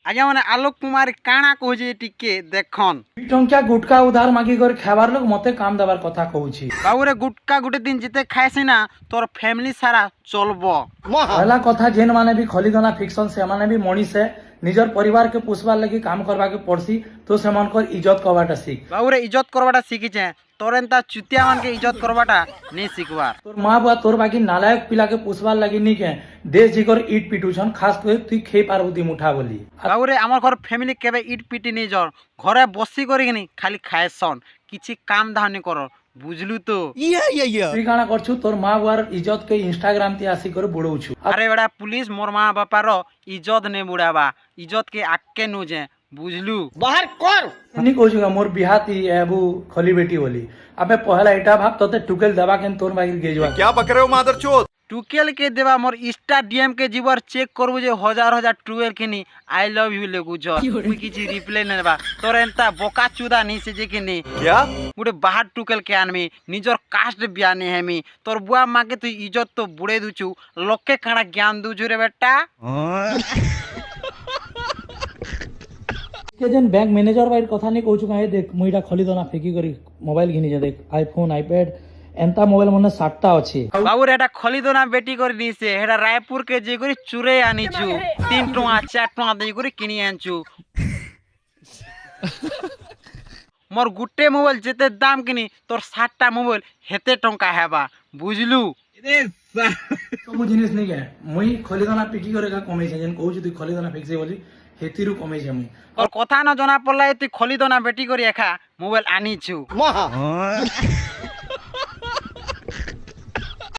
আজ্ঞা মানে আলোক কুমার কাଣା কହୁଛି ଟିକେ দেখন। টঙ্কিয়া গুটকা উধার মাগি করে খাবার লোক মতে কাম দেবার কথা কହୁছি। বাবুরে গুটকা গোটে দিন যেতে খাইছি না তোর ফ্যামিলি সারা চলব। পহলা কথা যেন মানে বি খলিদনা ফিকশন সেমানে বি মଣିষে নিজর পরিবার কে পুষবার লাগি কাম করবাকে পড়ছি তো সেমানকর ইজ্জত করবাটা শিখ। বাবুরে ইজ্জত করবাটা শিখিছে তোর এন্তা চুতিয়া মানকে ইজ্জত করবাটা নেই শিখবার। তোর মা বুয়া তোর বাকি নালায়ক পিলাকে পুষবার লাগি নিকে দেশ জিগর ইট পিটুছন খাস করে তুই খেয়ে পারবু দি মুঠা বলি। বাবুরে আমার ঘর ফ্যামিলি কেবে ইট পিটি নেই জর ঘরে বসি করি কিনি খালি খায়সন কিছু কাম ধানি কর বুঝলু তো। তুই কানা করছু তোর মা বুয়ার ইজ্জত কে ইনস্টাগ্রাম তে আসি করে বুড়ৌছু। আরে বেড়া পুলিশ মোর মা বাপার ইজ্জত নে বুড়াবা ইজ্জত কে আক্কে নুজে বুঝলু। বাহার কর নি কହୁଛୁ মোর বিহাতি এবু খলি বেটি বলি আবে পহলা এটা ভাব তোতে টুকেল দেবা কেন তোর বাগির গেজবা क्या बक रहे हो मादरचोद। টুকেল কে দেবা মোর ইনস্টা ডিএম কে জীবর চেক করবো যে হাজার হাজার টুয়েল কিনি আই লাভ ইউ লেগুছ তুই কিছু রিপ্লাই নেবা তোর এন্তা বোকা চুদা নিছে যে কিনি क्या গোটে বাহার টুকেল কে আনমি নিজর কাস্ট বিয়া নে হেমি তোর বুয়া মাকে তুই ইজ্জত তো বুড়ে দুছু লোকে কাଣା জ্ঞান দুছু রে বেটা। কে যেন ব্যাংক ম্যানেজার বাইর কথা নি কହୁଛୁ কাহে দেখ মুইটা খলি দনা ফেকি করি মোবাইল ঘিনিছে দেখ আইফোন আইপ্যাড এন্তা মোবাইল মনে 60টা আছে। বাবুর এটা খলিদনা বেটি করে নিছে এটা রায়পুর কে যে করে চুরে আনিছু 3 টঙ্কা 4 টঙ্কা দেই করে কিনি আনছু। মোর গুটে মোবাইল যেতে দাম কিনি তোর 60টা মোবাইল হেতে টঙ্কা হেবা বুঝলু। ସବୁ ଜିନିଷ ନେଇ କେ ମୁଇଁ ଖଲିଦନା ପିକି করে কমেছে যেন কହୁଛୁ তুই খলিদনা ফেকছে বলি হেতিরু কমেছে মুই। তোর কথা না জনা পড়লাই তুই খলিদনা বেটি করে একা মোবাইল আনিছু।